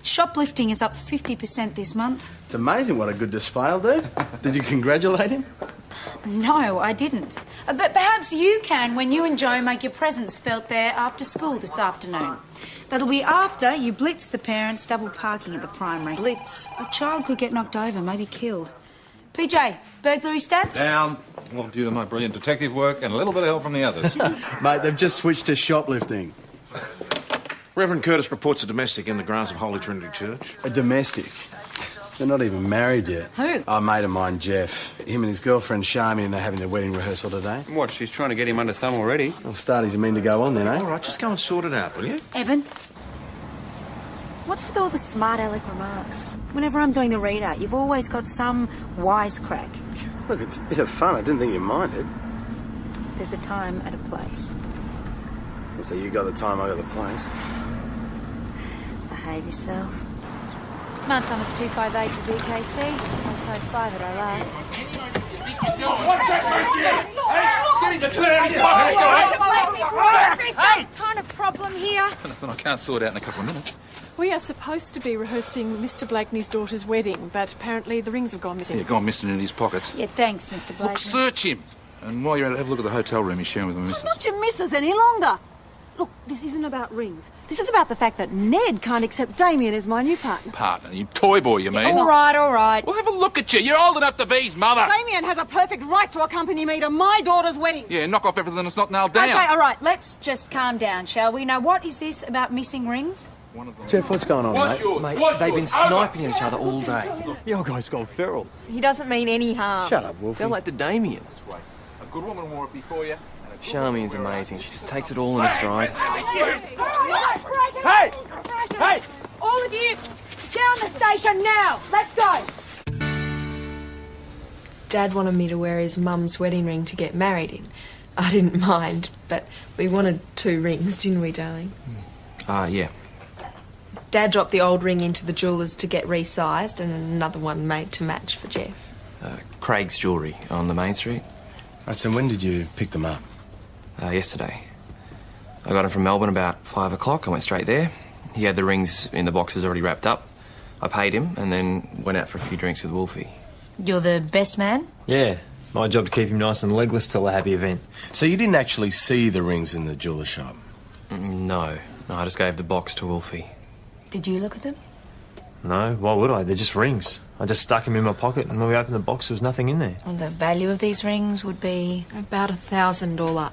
Shoplifting is up 50% this month. It's amazing what a good display will do. Did you congratulate him? No, I didn't. But perhaps you can when you and Joe make your presence felt there after school this afternoon. That'll be after you blitz the parents double parking at the primary. Blitz? A child could get knocked over, maybe killed. PJ, burglary stats? Down. Well, due to my brilliant detective work and a little bit of help from the others. Mate, they've just switched to shoplifting. Reverend Curtis reports a domestic in the grounds of Holy Trinity Church. A domestic. They're not even married yet. Who? A mate of mine, Jeff. Him and his girlfriend, Charmy, they're having their wedding rehearsal today. What, she's trying to get him under thumb already? Well, Starties are mean to go on then, eh? All right, just go and sort it out, will you? Evan? What's with all the smart aleck remarks? Whenever I'm doing the readout, you've always got some wisecrack. Look, it's a bit of fun. I didn't think you'd mind it. There's a time and a place. So you got the time, I got the place. Behave yourself. Mount Thomas 258 to BKC. On code 5 at our last. What kind of problem here? Nothing I can't sort out in a couple of minutes. We are supposed to be rehearsing Mr. Blakeney's daughter's wedding, but apparently the rings have gone missing. Yeah, gone missing in his pockets. Yeah, thanks, Mr. Blake. Look, search him. And while you're at it, have a look at the hotel room he's sharing with my missus. Not your missus any longer. Look, this isn't about rings. This is about the fact that Ned can't accept Damien as my new partner. Partner, you toy boy, you mean? All right, all right. Well, have a look at you. You're old enough to be his mother. Damien has a perfect right to accompany me to my daughter's wedding. Yeah, knock off everything that's not nailed down. Okay, all right, let's just calm down, shall we? Now, what is this about missing rings? Jeff, what's going on, mate? Mate, they've been sniping at each other all day. Your guy's gone feral. He doesn't mean any harm. Shut up, Wolfie. They're like the Damien. A good woman wore it before you. Charmian's amazing. She just takes it all in a stride. Hey! Hey! All of you, down the station now! Let's go! Dad wanted me to wear his mum's wedding ring to get married in. I didn't mind, but we wanted 2 rings, didn't we, darling? Yeah. Dad dropped the old ring into the jeweller's to get resized and another one made to match for Jeff. Craig's jewellery on the main street. Right, so when did you pick them up? Yesterday. I got him from Melbourne about 5 o'clock. I went straight there. He had the rings in the boxes already wrapped up. I paid him and then went out for a few drinks with Wolfie. You're the best man? Yeah, my job to keep him nice and legless till a happy event. So you didn't actually see the rings in the jeweller shop? No, I just gave the box to Wolfie. Did you look at them? No, why would I? They're just rings. I just stuck them in my pocket and when we opened the box there was nothing in there. And the value of these rings would be? About $1,000 all up.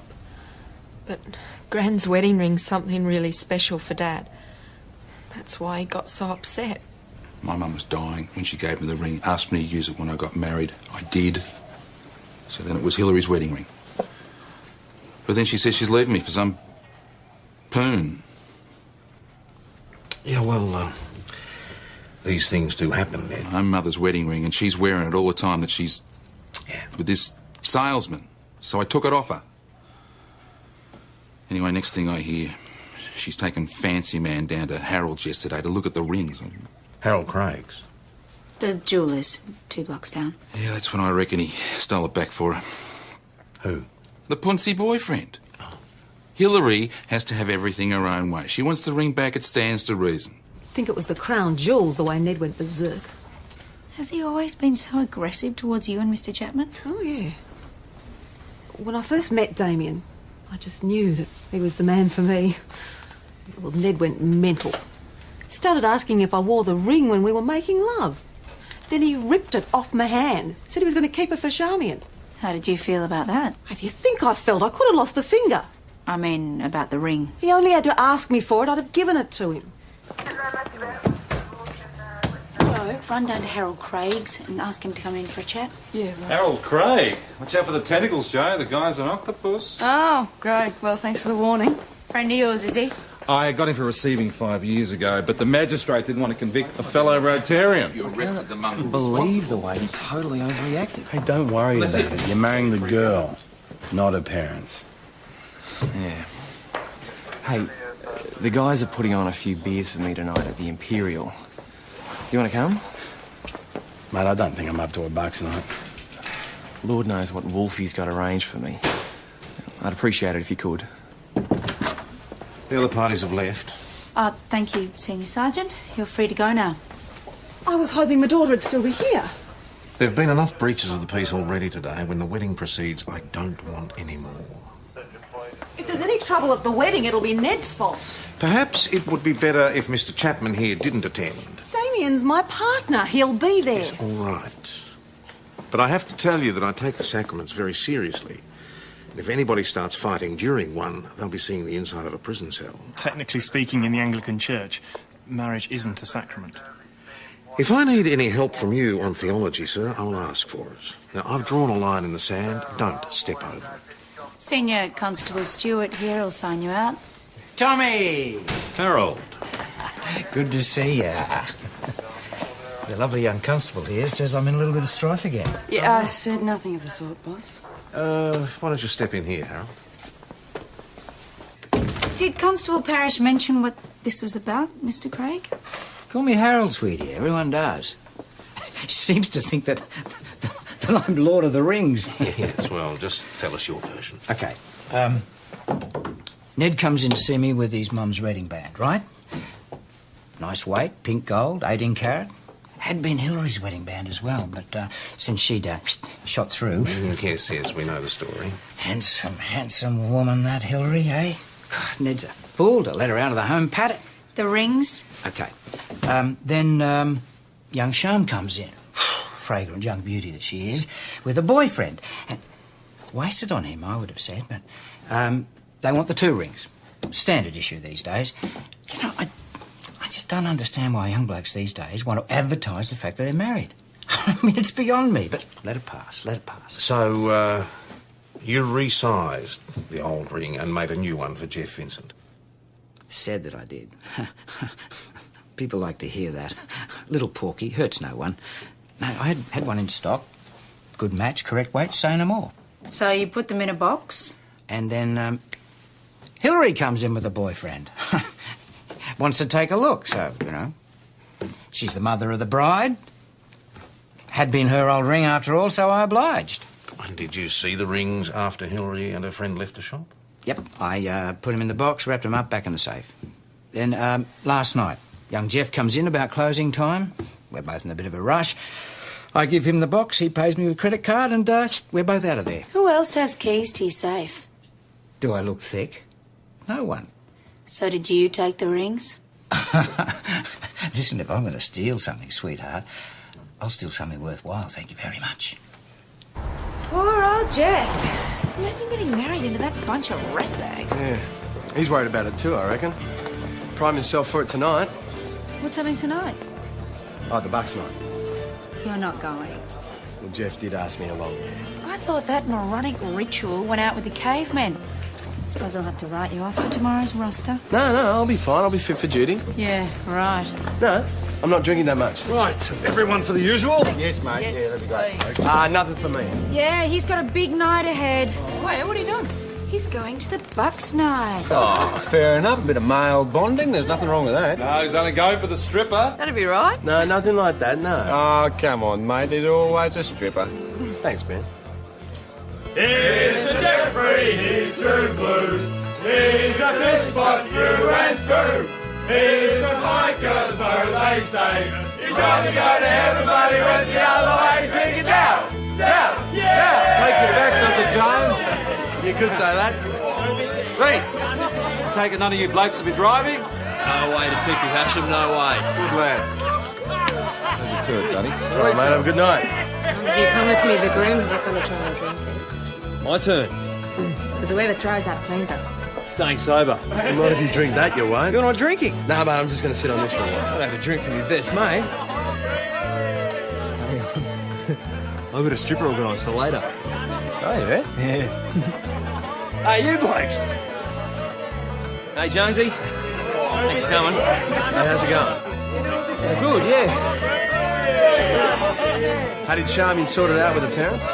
But Gran's wedding ring's something really special for Dad. That's why he got so upset. My mum was dying when she gave me the ring, asked me to use it when I got married. I did. So then it was Hillary's wedding ring. But then she said she's leaving me for some poon. Yeah, well, these things do happen, Ned. My mother's wedding ring, and she's wearing it all the time that she's with this salesman. So I took it off her. Anyway, next thing I hear, she's taken Fancy Man down to Harold's yesterday to look at the rings. Harold Craig's? The jeweller's 2 blocks down. Yeah, that's when I reckon he stole it back for her. Who? The punsy boyfriend. Hillary has to have everything her own way. She wants the ring back, it stands to reason. I think it was the crown jewels, the way Ned went berserk. Has he always been so aggressive towards you and Mr. Chapman? Oh, yeah. When I first met Damien, I just knew that he was the man for me. Well, Ned went mental. He started asking if I wore the ring when we were making love. Then he ripped it off my hand. Said he was going to keep it for Charmian. How did you feel about that? How do you think I felt? I could have lost the finger. I mean, about the ring. He only had to ask me for it. I'd have given it to him. Joe, run down to Harold Craig's and ask him to come in for a chat. Yeah, right. Harold Craig? Watch out for the tentacles, Joe. The guy's an octopus. Oh, great. Well, thanks for the warning. Friend of yours, is he? I got him for receiving 5 years ago, but the magistrate didn't want to convict a fellow Rotarian. You arrested the monk. Believe the way he totally overreacted. Hey, don't worry about it. You're marrying the girl, not her parents. Yeah. Hey, the guys are putting on a few beers for me tonight at the Imperial. Do you want to come? Mate, I don't think I'm up to a bucks tonight. Lord knows what Wolfie's got arranged for me. I'd appreciate it if you could. The other parties have left. Thank you, Senior Sergeant. You're free to go now. I was hoping my daughter would still be here. There have been enough breaches of the peace already today. When the wedding proceeds, I don't want any more. If there's any trouble at the wedding, it'll be Ned's fault. Perhaps it would be better if Mr. Chapman here didn't attend. Damien's my partner. He'll be there. Yes, all right. But I have to tell you that I take the sacraments very seriously. And if anybody starts fighting during one, they'll be seeing the inside of a prison cell. Technically speaking, in the Anglican Church, marriage isn't a sacrament. If I need any help from you on theology, sir, I'll ask for it. Now, I've drawn a line in the sand. Don't step over it. Senior Constable Stewart here will sign you out. Tommy! Harold. Good to see you. The lovely young constable here says I'm in a little bit of strife again. Yeah, I said nothing of the sort, boss. Why don't you step in here, Harold? Did Constable Parrish mention what this was about, Mr. Craig? Call me Harold, sweetie. Everyone does. Seems to think that I'm Lord of the Rings. Yes, well, just tell us your version. OK. Ned comes in to see me with his mum's wedding band, right? Nice weight, pink gold, 18 carat. Had been Hillary's wedding band as well, but since she'd shot through... Yes, we know the story. Handsome woman, that Hillary, eh? God, Ned's a fool to let her out of the home paddock. The rings? OK. Then young Sham comes in. Fragrant young beauty that she is, with a boyfriend. And wasted on him, I would have said, but they want the 2 rings. Standard issue these days. You know, I just don't understand why young blokes these days want to advertise the fact that they're married. I mean, it's beyond me, but let it pass. So, you resized the old ring and made a new one for Jeff Vincent? Said that I did. People like to hear that. Little porky, hurts no one. No, I had one in stock. Good match, correct weight, say no more. So you put them in a box? And then, Hillary comes in with a boyfriend. Wants to take a look, so, you know. She's the mother of the bride. Had been her old ring after all, so I obliged. And did you see the rings after Hillary and her friend left the shop? Yep, I put them in the box, wrapped them up, back in the safe. Then, last night, young Jeff comes in about closing time. We're both in a bit of a rush. I give him the box, he pays me with credit card, and we're both out of there. Who else has keys to your safe? Do I look thick? No one. So did you take the rings? Listen, if I'm going to steal something, sweetheart, I'll steal something worthwhile, thank you very much. Poor old Jeff. Imagine getting married into that bunch of ratbags. Yeah, he's worried about it too, I reckon. Primed himself for it tonight. What's happening tonight? Oh, the Bucks night. You're not going. Well, Jeff did ask me along there. I thought that moronic ritual went out with the cavemen. Suppose I'll have to write you off for tomorrow's roster. No, I'll be fine. I'll be fit for duty. Yeah, right. No, I'm not drinking that much. Right, everyone for the usual? Yes, mate. Yes, please. Nothing for me. Yeah, he's got a big night ahead. Wait, what are you doing? He's going to the Bucks night. Oh, fair enough. A bit of male bonding. There's nothing wrong with that. No, he's only going for the stripper. That'd be right. No, nothing like that, no. Oh, come on, mate. There's always a stripper. Thanks, Ben. Here's to Jeffrey, he's true blue. He's a despot through and through. He's a biker, so they say. He tried to go to heaven, but he went the other way. Drink it down, down, down. Take it back, does it, Jones? You could say that. Hey, take it none of you blokes will be driving? No way, Detective Hasham, no way. Good lad. Leave it to it, buddy. All right, mate, have a good night. Do you promise me the groom's not going to try and drink it? My turn. Because whoever throws up cleans up. Staying sober. Well, not if you drink that, you won't. You're not drinking? No, mate, I'm just going to sit on this for a while. I'd have a drink from your best mate. I've got a stripper organised for later. Oh, yeah? Yeah. Hey, you blokes! Hey, Jonesy. Thanks for coming. Hey, how's it going? Good, yeah. How did Charming sort it out with the parents?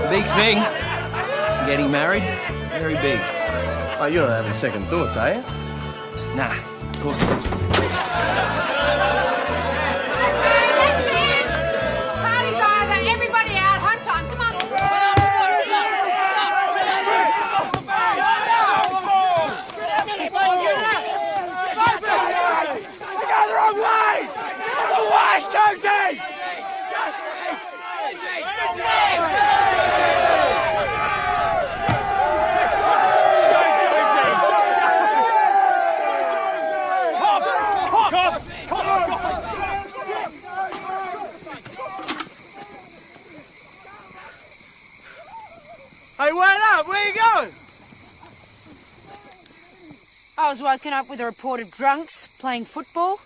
Big thing. Getting married. Very big. Oh, you're not having second thoughts, are you? Nah, of course not. That's it! Party's over. Everybody out. Home time. Come on. I was woken up with a report of drunks playing football.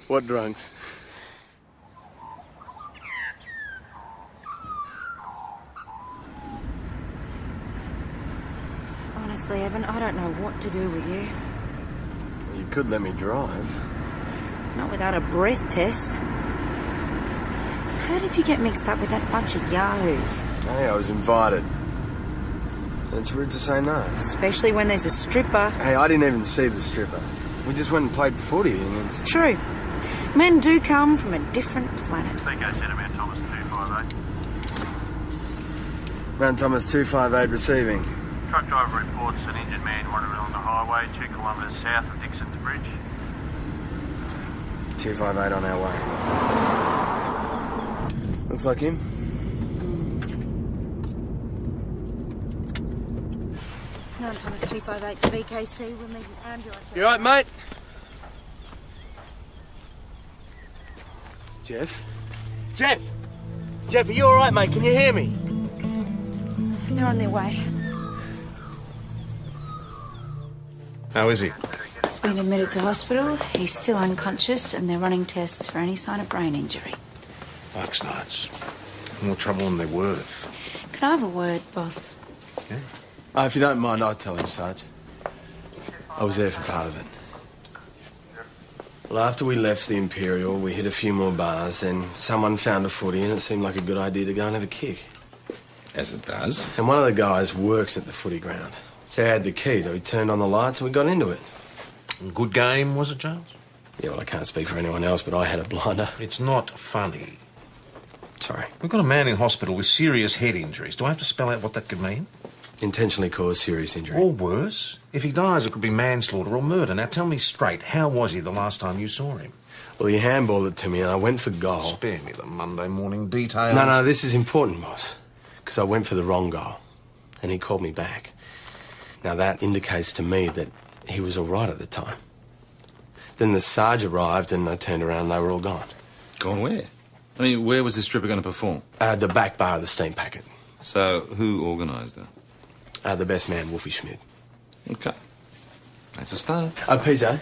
What drunks? Honestly, Evan, I don't know what to do with you. You could let me drive. Not without a breath test. How did you get mixed up with that bunch of yahoos? Hey, I was invited. And it's rude to say no. Especially when there's a stripper. Hey, I didn't even see the stripper. We just went and played footy and It's true. Men do come from a different planet. TK Centre, Mount Thomas 258. Mount Thomas 258 receiving. Truck driver reports an injured man wandering along the highway 2 kilometres south of Dixon's Bridge. 258 on our way. Looks like him. Mount Thomas 258 to VKC. We'll need an ambulance. You alright, mate? Jeff? Jeff! Jeff, are you alright, mate? Can you hear me? They're on their way. How is he? He's been admitted to hospital. He's still unconscious, and they're running tests for any sign of brain injury. Bucks nights. More trouble than they're worth. Can I have a word, boss? If you don't mind, I'll tell him, Sarge. I was there for part of it. Well, after we left the Imperial, we hit a few more bars, and someone found a footy, and it seemed like a good idea to go and have a kick. As it does. And one of the guys works at the footy ground. So he had the key, so he turned on the lights and we got into it. Good game, was it, Jones? Yeah, well, I can't speak for anyone else, but I had a blinder. It's not funny. Sorry. We've got a man in hospital with serious head injuries. Do I have to spell out what that could mean? Intentionally caused serious injury. Or worse. If he dies, it could be manslaughter or murder. Now, tell me straight, how was he the last time you saw him? Well, he handballed it to me and I went for goal. Spare me the Monday morning details. No, this is important, boss. Because I went for the wrong goal. And he called me back. Now, that indicates to me that he was all right at the time. Then the Sarge arrived and I turned around and they were all gone. Gone where? I mean, where was this stripper going to perform? The back bar of the steam packet. So, who organised it? The best man, Wolfie Schmidt. Okay. That's a start. PJ.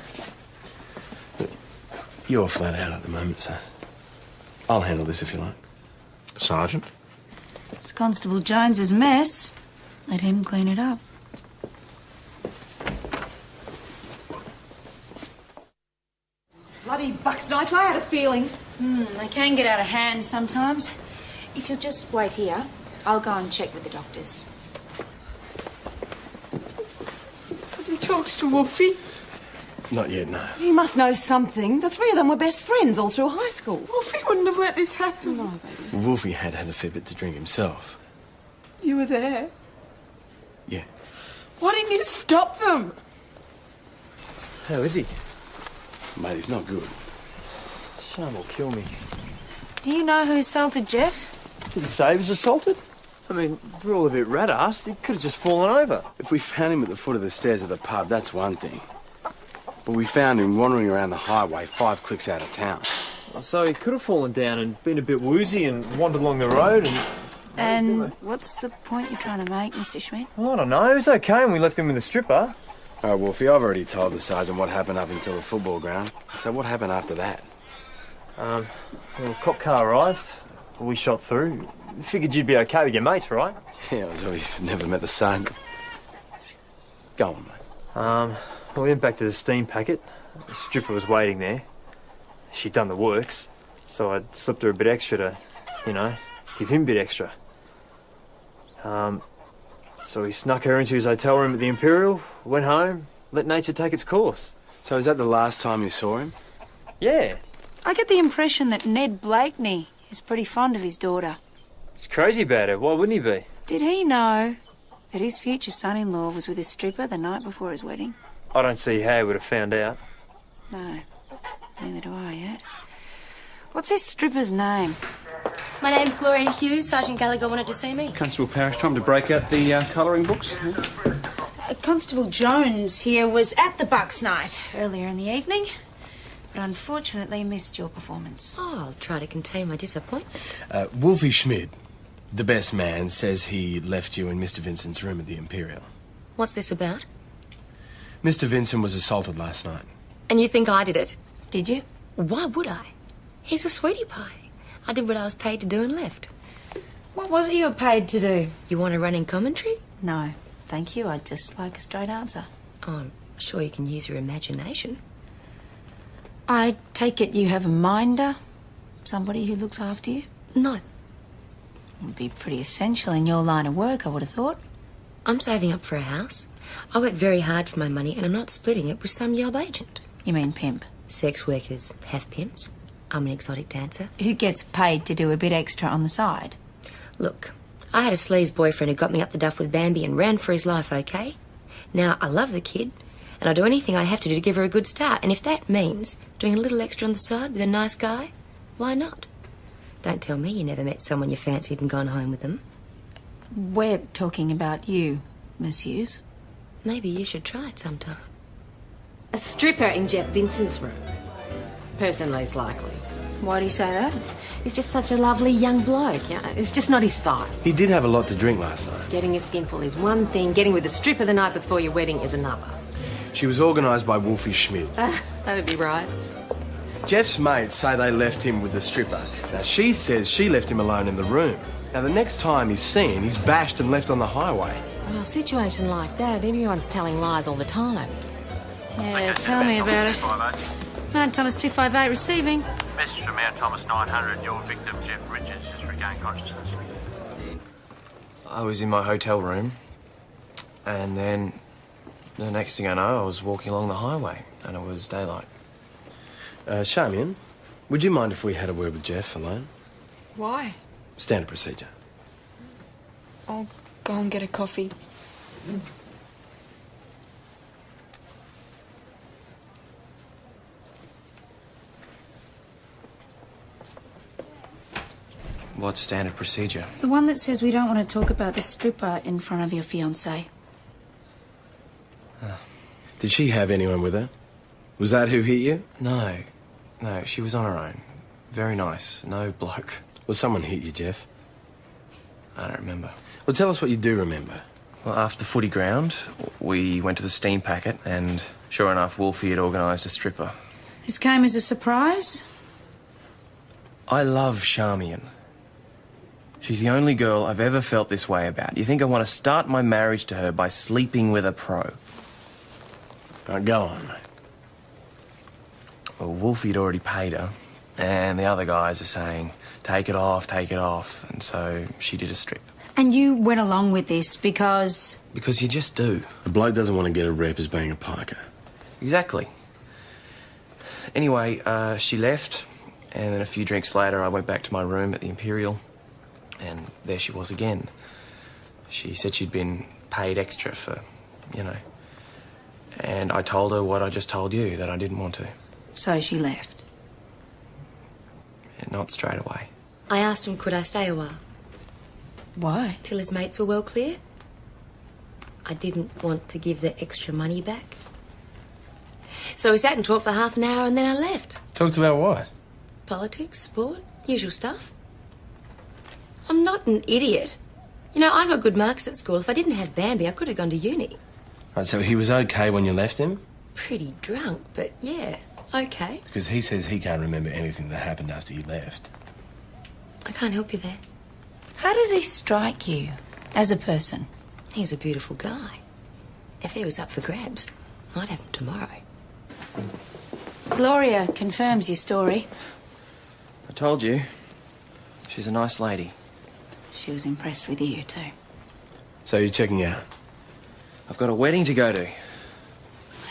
You're flat out at the moment, so I'll handle this if you like. Sergeant? It's Constable Jones's mess. Let him clean it up. Bloody bucks nights, I had a feeling. They can get out of hand sometimes. If you'll just wait here, I'll go and check with the doctors. Have you talked to Wolfie? Not yet, no. He must know something. The three of them were best friends all through high school. Wolfie wouldn't have let this happen. No, baby. Well, Wolfie had a fair bit to drink himself. You were there. Yeah. Why didn't you stop them? How is he? Mate, he's not good. Sham will kill me. Do you know who assaulted Jeff? Did he say he was assaulted? I mean, we're all a bit rat-assed. He could have just fallen over. If we found him at the foot of the stairs of the pub, that's one thing. But we found him wandering around the highway 5 clicks out of town. So he could have fallen down and been a bit woozy and wandered along the road and... And what's the point you're trying to make, Mr. Schmidt? Well, I don't know. It was okay when we left him with the stripper. All right, Wolfie, I've already told the sergeant what happened up until the football ground. So what happened after that? Well, a cop car arrived. We shot through. Figured you'd be okay with your mates, right? Yeah, I was obviously never met the sergeant. Go on, mate. We went back to the steam packet. The stripper was waiting there. She'd done the works, so I'd slipped her a bit extra to, you know, give him a bit extra. So he snuck her into his hotel room at the Imperial, went home, let nature take its course. So is that the last time you saw him? Yeah. I get the impression that Ned Blakeney is pretty fond of his daughter. He's crazy about her. Why wouldn't he be? Did he know that his future son-in-law was with a stripper the night before his wedding? I don't see how he would have found out. No, neither do I yet. What's his stripper's name? My name's Gloria Hughes. Sergeant Gallagher wanted to see me. Constable Parrish, time to break out the colouring books. Constable Jones here was at the Bucks night earlier in the evening, but unfortunately missed your performance. Oh, I'll try to contain my disappointment. Wolfie Schmidt, the best man, says he left you in Mr. Vincent's room at the Imperial. What's this about? Mr. Vincent was assaulted last night. And you think I did it? Did you? Why would I? He's a sweetie pie. I did what I was paid to do and left. What was it you were paid to do? You want a running commentary? No, thank you. I'd just like a straight answer. Oh, I'm sure you can use your imagination. I take it you have a minder? Somebody who looks after you? No. Would be pretty essential in your line of work, I would have thought. I'm saving up for a house. I work very hard for my money and I'm not splitting it with some yob agent. You mean pimp? Sex workers have pimps. I'm an exotic dancer. Who gets paid to do a bit extra on the side? Look, I had a sleaze boyfriend who got me up the duff with Bambi and ran for his life, okay? Now, I love the kid, and I'll do anything I have to do to give her a good start. And if that means doing a little extra on the side with a nice guy, why not? Don't tell me you never met someone you fancied and gone home with them. We're talking about you, Miss Hughes. Maybe you should try it sometime. A stripper in Jeff Vincent's room. Person least likely. Why do you say that? He's just such a lovely young bloke, you know. It's just not his style. He did have a lot to drink last night. Getting a skinful is one thing, getting with a stripper the night before your wedding is another. She was organised by Wolfie Schmidt. That'd be right. Jeff's mates say they left him with the stripper. Now, she says she left him alone in the room. Now, the next time he's seen, he's bashed and left on the highway. Well, a situation like that, everyone's telling lies all the time. Yeah, tell me about it. Mount Thomas 258 receiving. Message from Mount Thomas 900. Your victim, Jeff Richards, has regained consciousness. I was in my hotel room, and then the next thing I know, I was walking along the highway, and it was daylight. Charmian, would you mind if we had a word with Jeff alone? Why? Standard procedure. I'll go and get a coffee. What's standard procedure? The one that says we don't want to talk about the stripper in front of your fiancé. Did she have anyone with her? Was that who hit you? No, she was on her own. Very nice, no bloke. Well, someone hit you, Jeff. I don't remember. Well, tell us what you do remember. Well, after the footy ground, we went to the steam packet, and sure enough, Wolfie had organised a stripper. This came as a surprise? I love Charmian. She's the only girl I've ever felt this way about. You think I want to start my marriage to her by sleeping with a pro? Go on, mate. Well, Wolfie'd already paid her, and the other guys are saying, take it off, and so she did a strip. And you went along with this because... Because you just do. A bloke doesn't want to get a rep as being a piker. Exactly. Anyway, she left, and then a few drinks later I went back to my room at the Imperial, and there she was again. She said she'd been paid extra for, you know. And I told her what I just told you, that I didn't want to. So she left? Yeah, not straight away. I asked him could I stay a while. Why? Till his mates were well clear. I didn't want to give the extra money back. So we sat and talked for half an hour and then I left. Talked about what? Politics, sport, usual stuff. I'm not an idiot. You know, I got good marks at school. If I didn't have Bambi, I could have gone to uni. Right, so he was okay when you left him? Pretty drunk, but yeah, okay. Because he says he can't remember anything that happened after you left. I can't help you there. How does he strike you as a person? He's a beautiful guy. If he was up for grabs, I'd have him tomorrow. Gloria confirms your story. I told you. She's a nice lady. She was impressed with you, too. So you're checking out? I've got a wedding to go to.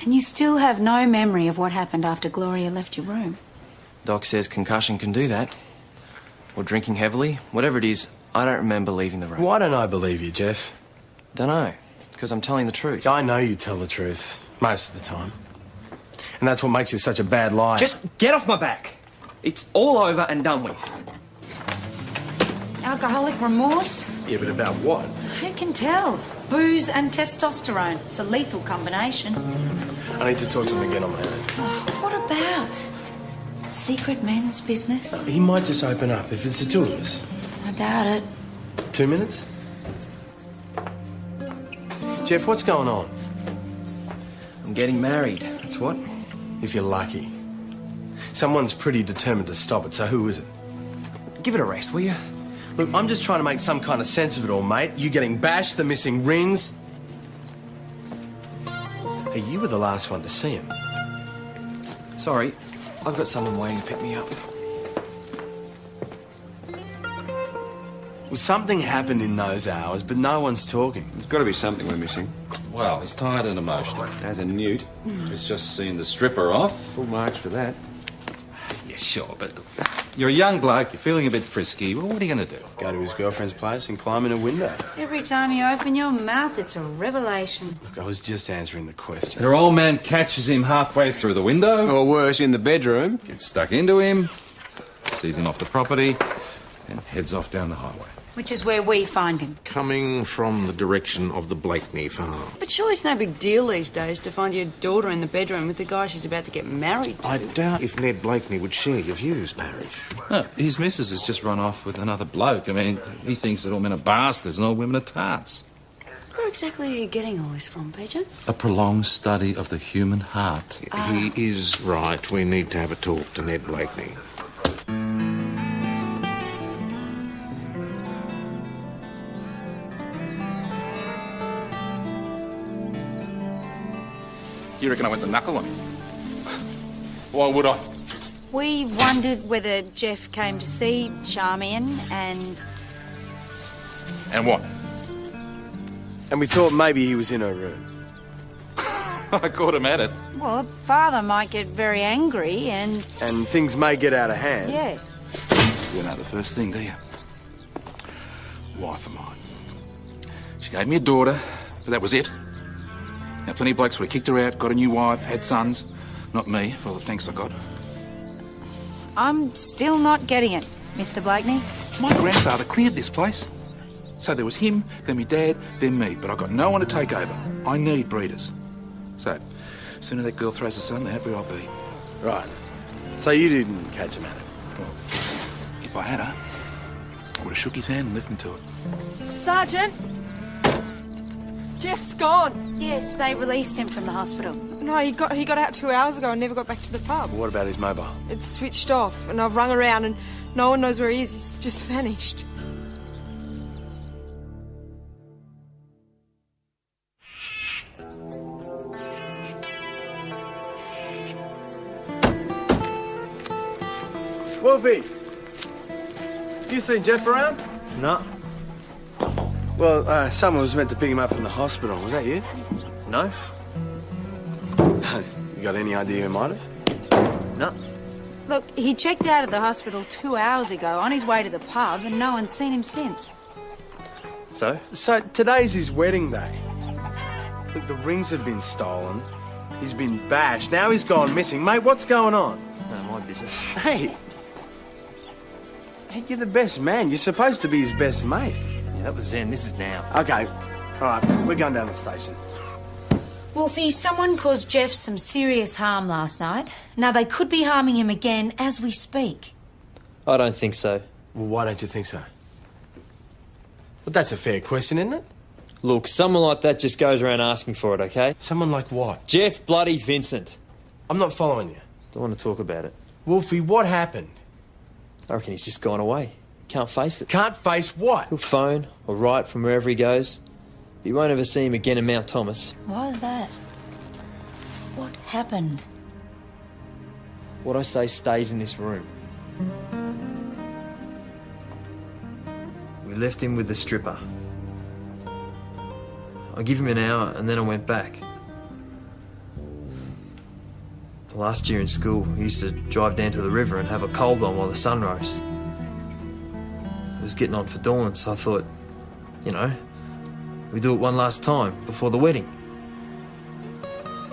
And you still have no memory of what happened after Gloria left your room? Doc says concussion can do that. Or drinking heavily. Whatever it is, I don't remember leaving the room. Why don't I believe you, Jeff? Dunno. Because I'm telling the truth. I know you tell the truth. Most of the time. And that's what makes you such a bad liar. Just get off my back. It's all over and done with. Alcoholic remorse? Yeah, but about what? Who can tell? Booze and testosterone. It's a lethal combination. I need to talk to him again on my own. Oh, what about? Secret men's business? He might just open up if it's the two of us. I doubt it. 2 minutes? Jeff, what's going on? I'm getting married, that's what. If you're lucky. Someone's pretty determined to stop it, so who is it? Give it a rest, will you? Look, I'm just trying to make some kind of sense of it all, mate. You getting bashed, the missing rings. Hey, you were the last one to see him. Sorry, I've got someone waiting to pick me up. Well, something happened in those hours, but no one's talking. There's got to be something we're missing. Well, he's tired and emotional. As a newt. He's just seen the stripper off. Full marks for that. Yeah, sure, but you're a young bloke, you're feeling a bit frisky. Well, what are you going to do? Go to his girlfriend's place and climb in a window. Every time you open your mouth, it's a revelation. Look, I was just answering the question. Their old man catches him halfway through the window. Or worse, in the bedroom. Gets stuck into him, sees him off the property, and heads off down the highway. Which is where we find him. Coming from the direction of the Blakeney farm. But surely it's no big deal these days to find your daughter in the bedroom with the guy she's about to get married to. I doubt if Ned Blakeney would share your views, Parish. No, his missus has just run off with another bloke. I mean, he thinks that all men are bastards and all women are tarts. Where exactly are you getting all this from, Peter? A prolonged study of the human heart. He is right. We need to have a talk to Ned Blakeney. You reckon I went the knuckle on him? Why would I? We wondered whether Jeff came to see Charmian and... And what? And we thought maybe he was in her room. I caught him at it. Well, father might get very angry and... And things may get out of hand. Yeah. You know the first thing, do you? Wife of mine. She gave me a daughter, but that was it. Now, plenty of blokes would have kicked her out, got a new wife, had sons. Not me, for all the thanks I got. I'm still not getting it, Mr. Blakeney. My grandfather cleared this place. So there was him, then me dad, then me. But I got no one to take over. I need breeders. So, sooner that girl throws a son, the happier I'll be. Right. So you didn't catch him at it? Well, if I had her, I would have shook his hand and left him to it. Sergeant! Jeff's gone. Yes, they released him from the hospital. No, he got out 2 hours ago and never got back to the pub. What about his mobile? It's switched off, and I've rung around and no one knows where he is. He's just vanished. Wolfie! You seen Jeff around? No. Well, someone was meant to pick him up from the hospital. Was that you? No? You got any idea who might have? No. Look, he checked out of the hospital 2 hours ago on his way to the pub and no one's seen him since. So? So today's his wedding day. Look, the rings have been stolen. He's been bashed. Now he's gone missing. Mate, what's going on? None of my business. Hey, you're the best man. You're supposed to be his best mate. Yeah, that was then. This is now. Okay. All right, we're going down the station. Wolfie, someone caused Jeff some serious harm last night. Now, they could be harming him again as we speak. I don't think so. Well, why don't you think so? Well, that's a fair question, isn't it? Look, someone like that just goes around asking for it, okay? Someone like what? Jeff bloody Vincent. I'm not following you. Don't want to talk about it. Wolfie, what happened? I reckon he's just gone away. Can't face it. Can't face what? He'll phone or write from wherever he goes. But you won't ever see him again in Mount Thomas. Why is that? What happened? What I say stays in this room. We left him with the stripper. I give him an hour and then I went back. The last year in school, we used to drive down to the river and have a cold one while the sun rose. It was getting on for dawn, so I thought, you know, we do it one last time before the wedding.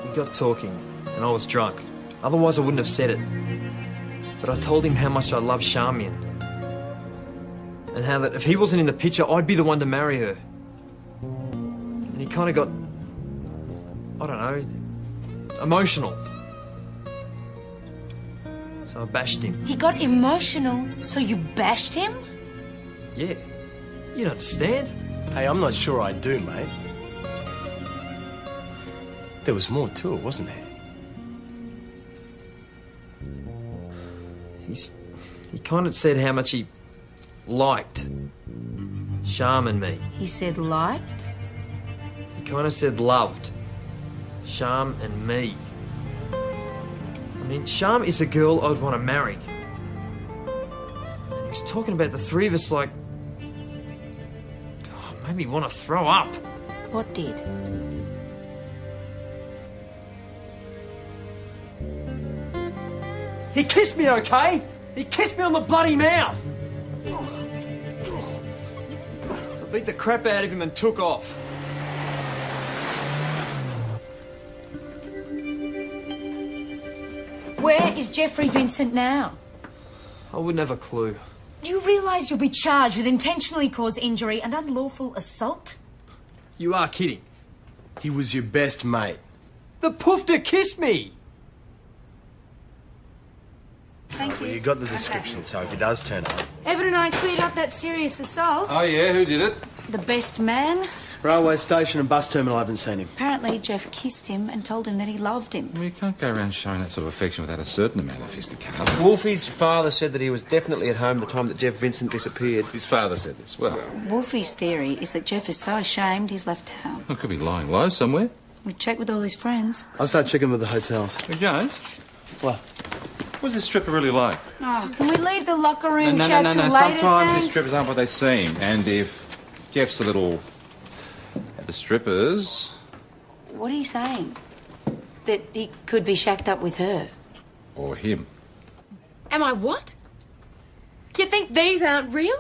We got talking and I was drunk. Otherwise I wouldn't have said it. But I told him how much I love Charmian. And how that if he wasn't in the picture, I'd be the one to marry her. And he kind of got, I don't know, emotional. So I bashed him. He got emotional, so you bashed him? Yeah. You don't understand. Hey, I'm not sure I do, mate. There was more to it, wasn't there? He kind of said how much he liked Sham and me. He said liked? He kind of said loved Sham and me. I mean, Sham is a girl I'd want to marry. And he was talking about the three of us like... God, made me want to throw up. What did? He kissed me, okay? He kissed me on the bloody mouth! So I beat the crap out of him and took off. Where is Jeffrey Vincent now? I wouldn't have a clue. Do you realise you'll be charged with intentionally caused injury and unlawful assault? You are kidding. He was your best mate. The poofter kissed me! Thank you. Well, you got the description, so if he does turn up... Evan and I cleared up that serious assault. Oh, yeah? Who did it? The best man. Railway station and bus terminal, I haven't seen him. Apparently, Jeff kissed him and told him that he loved him. Well, you can't go around showing that sort of affection without a certain amount of fisticuffs. Wolfie's father said that he was definitely at home the time that Jeff Vincent disappeared. His father said this. Well, Wolfie's theory is that Jeff is so ashamed he's left town. I could be lying low somewhere. We checked with all his friends. I'll start checking with the hotels. Hey, James? What? What's this stripper really like? Oh, can we leave the locker room chat No. till later, Sometimes thanks? these strippers aren't what they seem. And if Jeff's a little... at the strippers... What are you saying? That he could be shacked up with her? Or him. Am I what? You think these aren't real?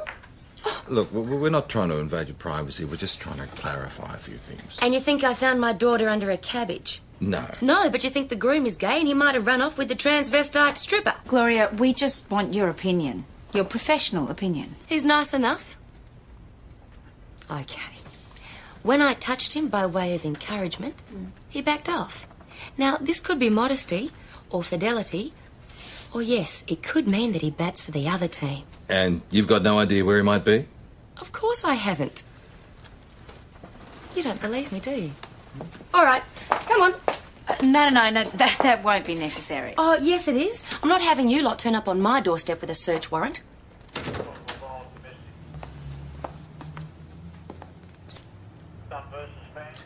Look, we're not trying to invade your privacy. We're just trying to clarify a few things. And you think I found my daughter under a cabbage? No. No, but you think the groom is gay and he might have run off with the transvestite stripper. Gloria, we just want your opinion. Your professional opinion. He's nice enough. Okay. When I touched him by way of encouragement, he backed off. Now, this could be modesty or fidelity, or yes, it could mean that he bats for the other team. And you've got no idea where he might be? Of course I haven't. You don't believe me, do you? All right, come on. No, that won't be necessary. Oh, yes, it is. I'm not having you lot turn up on my doorstep with a search warrant.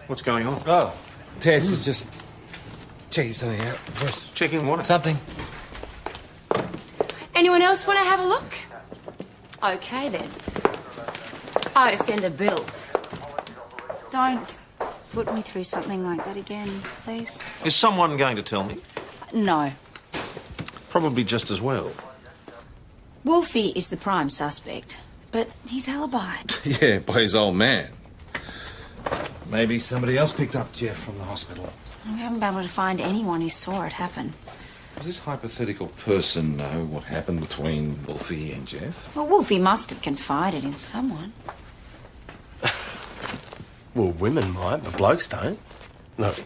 What's going on? Oh, Tess is just checking something out first. Checking what? Something. Anyone else want to have a look? Okay, then. I ought to send a bill. Don't put me through something like that again, please. Is someone going to tell me? No. Probably just as well. Wolfie is the prime suspect, but he's alibied. Yeah, by his old man. Maybe somebody else picked up Jeff from the hospital. We haven't been able to find anyone who saw it happen. Does this hypothetical person know what happened between Wolfie and Jeff? Well, Wolfie must have confided in someone. Well, women might, but blokes don't. Look,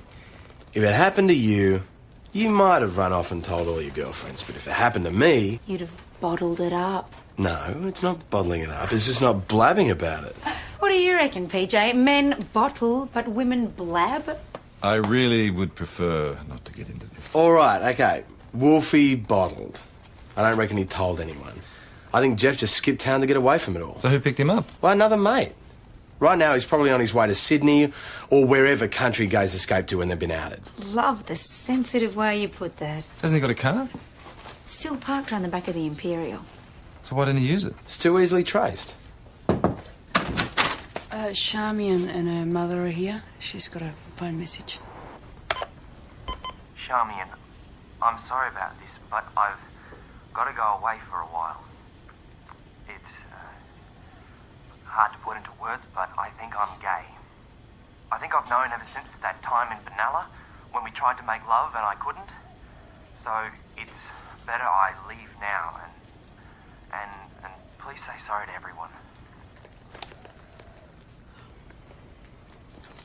if it happened to you, you might have run off and told all your girlfriends. But if it happened to me... You'd have bottled it up. No, it's not bottling it up. It's just not blabbing about it. What do you reckon, PJ? Men bottle, but women blab? I really would prefer not to get into this. All right, okay. Wolfie bottled. I don't reckon he told anyone. I think Jeff just skipped town to get away from it all. So who picked him up? Well, another mate. Right now, he's probably on his way to Sydney or wherever country gays escape to when they've been outed. Love the sensitive way you put that. Hasn't he got a car? It's still parked around the back of the Imperial. So why didn't he use it? It's too easily traced. Charmian and her mother are here. She's got a phone message. Charmian, I'm sorry about this, but I've got to go away for a while. It's hard to put into words, but I think I'm gay. I think I've known ever since that time in Benalla when we tried to make love and I couldn't. So it's better I leave now and please say sorry to everyone.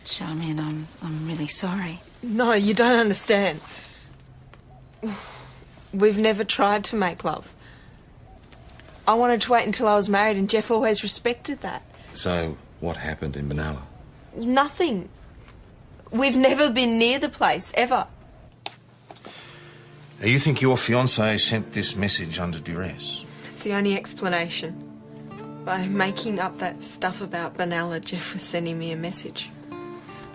Charmian, I'm really sorry. No, you don't understand. We've never tried to make love. I wanted to wait until I was married and Jeff always respected that. So what happened in Benalla? Nothing. We've never been near the place, ever. Now, you think your fiancé sent this message under duress? It's the only explanation. By making up that stuff about Benalla, Jeff was sending me a message.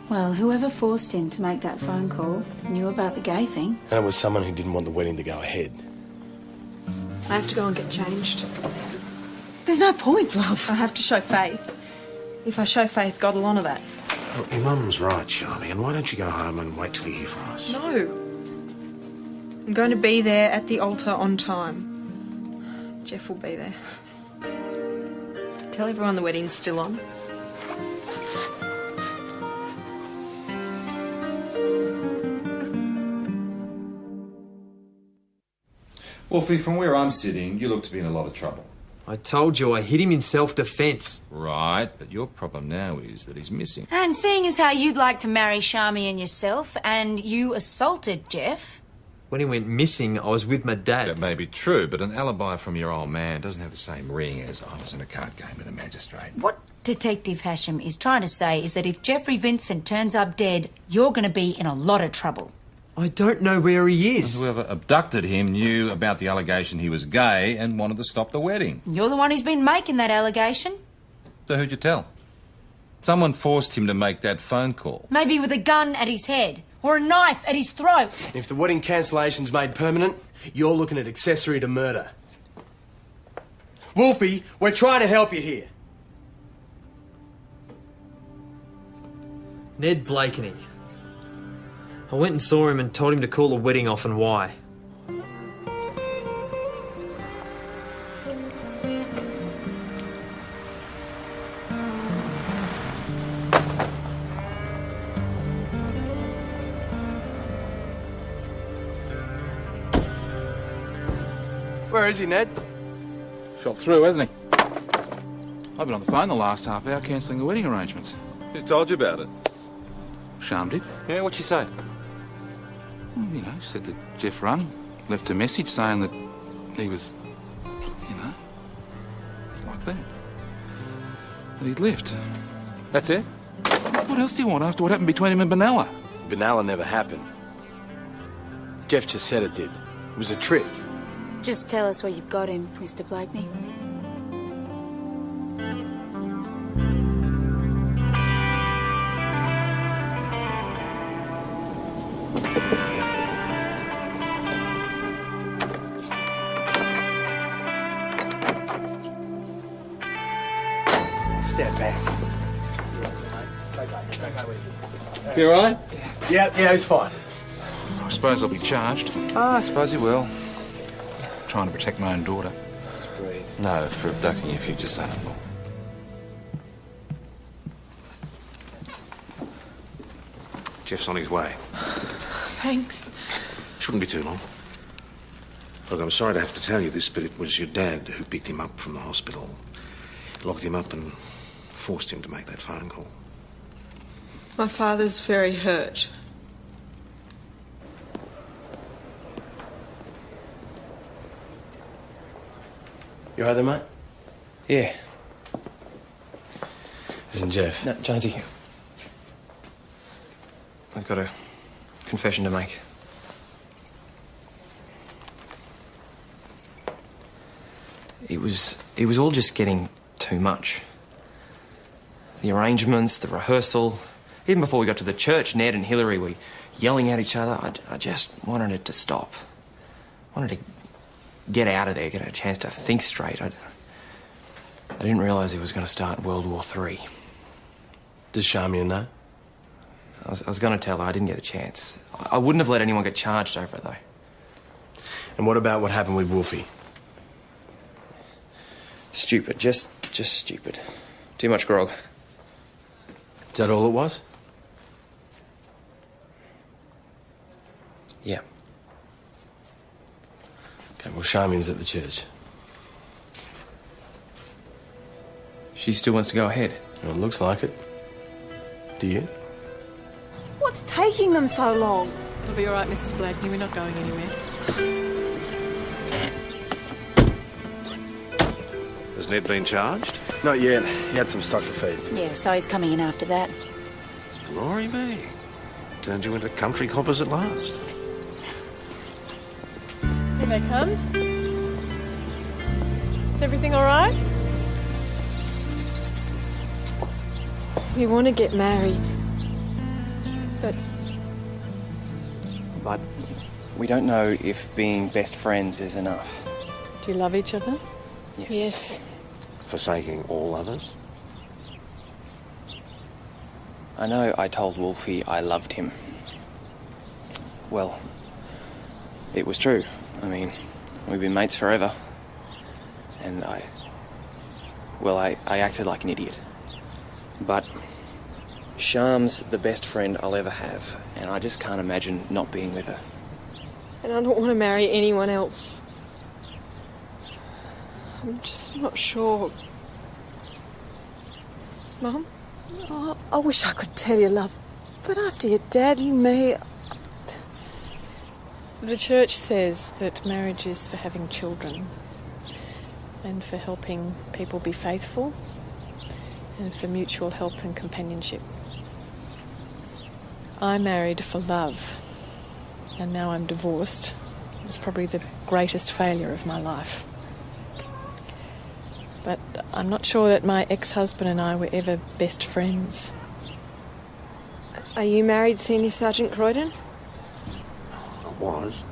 Well, whoever forced him to make that phone call knew about the gay thing. And it was someone who didn't want the wedding to go ahead. I have to go and get changed. There's no point, love. I have to show faith. If I show faith, God will honour that. Look, your mum's right, Charlie, and why don't you go home and wait till you hear from us? No. I'm going to be there at the altar on time. Jeff will be there. Tell everyone the wedding's still on. Wolfie, from where I'm sitting, you look to be in a lot of trouble. I told you I hit him in self-defence. Right, but your problem now is that he's missing. And seeing as how you'd like to marry Charmian yourself, and you assaulted Jeff. When he went missing, I was with my dad. That may be true, but an alibi from your old man doesn't have the same ring as I was in a card game with a magistrate. What Detective Hasham is trying to say is that if Jeffrey Vincent turns up dead, you're going to be in a lot of trouble. I don't know where he is. Whoever abducted him knew about the allegation he was gay and wanted to stop the wedding. You're the one who's been making that allegation. So who'd you tell? Someone forced him to make that phone call. Maybe with a gun at his head or a knife at his throat. And if the wedding cancellation's made permanent, you're looking at accessory to murder. Wolfie, we're trying to help you here. Ned Blakeney. I went and saw him and told him to call the wedding off and why. Where is he, Ned? Shot through, hasn't he? I've been on the phone the last half hour cancelling the wedding arrangements. Who told you about it? Sham did. Yeah, what'd she say? Well, you know, said that Jeff rung, left a message saying that he was, you know, like that. That he'd left. That's it? What else do you want after what happened between him and Benalla? Benalla never happened. Jeff just said it did. It was a trick. Just tell us where you've got him, Mr. Blakeney. Step back. You all right? Yeah, he's fine. I suppose I'll be charged. I suppose you will. Trying to protect my own daughter. No, for abducting your future son-in-law. Jeff's on his way. Thanks. Shouldn't be too long. Look, I'm sorry to have to tell you this, but it was your dad who picked him up from the hospital, locked him up and forced him to make that phone call. My father's very hurt. You right there, mate? Yeah. Isn't Jeff? No, Jonesy. I've got a confession to make. It was all just getting too much. The arrangements, the rehearsal. Even before we got to the church, Ned and Hillary were yelling at each other. I just wanted it to stop. Wanted to get out of there, get a chance to think straight. I didn't realise it was going to start World War III. Does Charmian know? I was going to tell her. I didn't get a chance. I wouldn't have let anyone get charged over it, though. And what about what happened with Wolfie? Stupid. Just stupid. Too much grog. Is that all it was? Yeah. Okay, well, Charmian's at the church. She still wants to go ahead. Well, it looks like it. Do you? What's taking them so long? It'll be all right, Mrs. Blakeney. We're not going anywhere. Has Ned been charged? Not yet. He had some stock to feed. Yeah, so he's coming in after that. Glory be. turned you into country coppers at last. Here they come. Is everything all right? We want to get married. But we don't know if being best friends is enough. Do you love each other? Yes. Forsaking all others? I know I told Wolfie I loved him. Well, it was true. I mean, we've been mates forever. And I acted like an idiot. But Sharm's the best friend I'll ever have, and I just can't imagine not being with her. And I don't want to marry anyone else. I'm just not sure. Mum? Oh, I wish I could tell you, love, but after your dad and me... The church says that marriage is for having children and for helping people be faithful and for mutual help and companionship. I married for love, and now I'm divorced. It's probably the greatest failure of my life. But I'm not sure that my ex-husband and I were ever best friends. Are you married, Senior Sergeant Croydon? I was.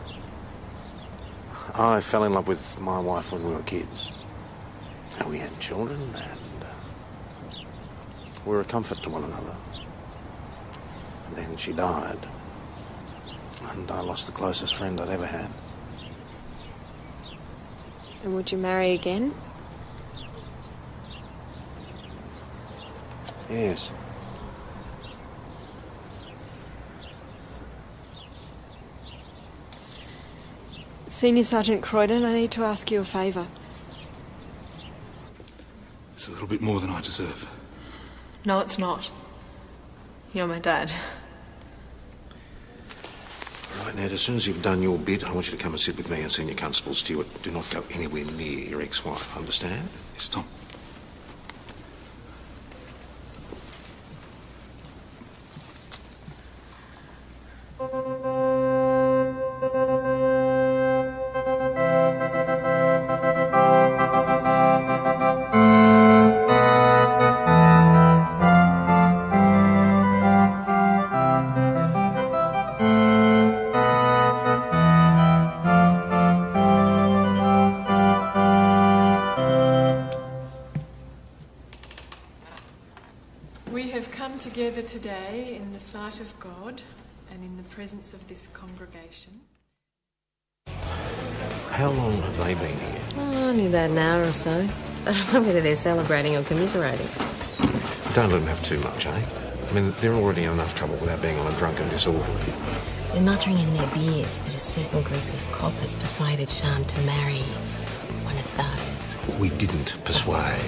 I fell in love with my wife when we were kids. And we had children, and we were a comfort to one another. And then she died, and I lost the closest friend I'd ever had. And would you marry again? Yes. Senior Sergeant Croydon, I need to ask you a favour. It's a little bit more than I deserve. No, it's not. You're my dad. Right, Ned, as soon as you've done your bit, I want you to come and sit with me and Senior Constable Stewart. Do not go anywhere near your ex-wife, understand? Yes, Tom. We have come together today in the sight of God and in the presence of this congregation. How long have they been here? Oh, only about an hour or so. I don't know whether they're celebrating or commiserating. Don't let them have too much, eh? I mean, they're already in enough trouble without being on a drunken disorderly. They're muttering in their beards that a certain group of coppers persuaded Sharm to marry one of those. We didn't persuade.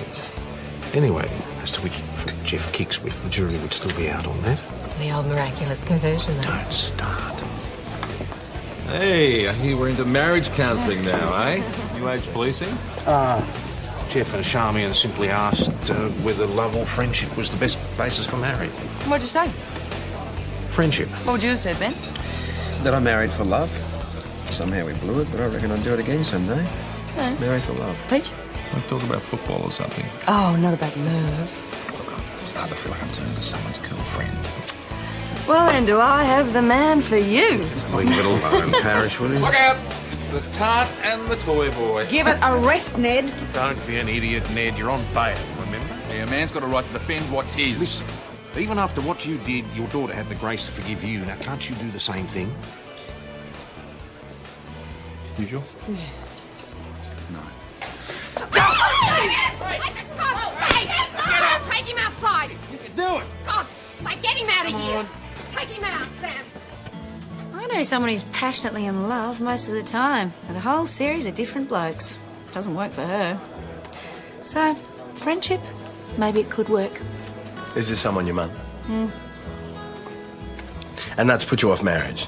Anyway, as to which fruit Jeff kicks with, the jury would still be out on that. The old miraculous conversion, though. Don't start. Hey, I hear we're into marriage counselling now, eh? New age policing? Jeff and Charmian simply asked whether love or friendship was the best basis for marriage. What'd you say? Friendship. What would you have said, Ben? That I married for love. Somehow we blew it, but I reckon I'd do it again someday. No. Married for love. Peach? We'll talk about football or something. Oh, not about nerve. Look, I'm starting to feel like I'm turning to someone's girlfriend. Well, then, do I have the man for you? Leave it alone, Parish, will you? Look out! It's the tart and the toy boy. Give it a rest, Ned. Don't be an idiot, Ned. You're on bail, remember? Yeah, a man's got a right to defend what's his. Listen, even after what you did, your daughter had the grace to forgive you. Now, can't you do the same thing? You sure? For God's sake! Sam, take him outside! Do it! God's sake, get him out of here! Take him out, Sam! I know someone who's passionately in love most of the time, with a whole series of different blokes. Doesn't work for her. So, friendship, maybe it could work. Is this someone your mum? Hmm. And that's put you off marriage?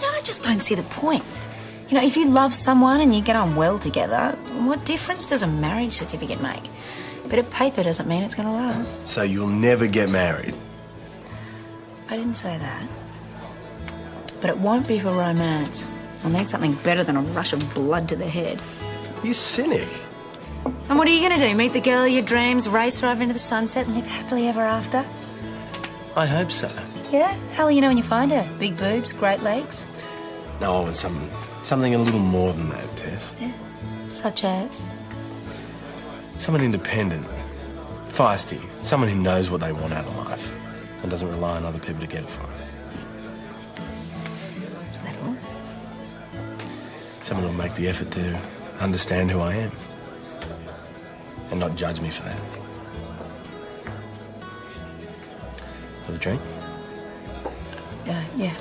No, I just don't see the point. You know, if you love someone and you get on well together, what difference does a marriage certificate make? A bit of paper doesn't mean it's going to last. So you'll never get married? I didn't say that. But it won't be for romance. I'll need something better than a rush of blood to the head. You cynic. And what are you going to do? Meet the girl of your dreams, race her over into the sunset and live happily ever after? I hope so. Yeah? How will you know when you find her? Big boobs, great legs? No, I want something a little more than that, Tess. Yeah. Such as? Someone independent, feisty, someone who knows what they want out of life and doesn't rely on other people to get it for them. Is that all? Someone who'll make the effort to understand who I am and not judge me for that. Have a drink? Yeah.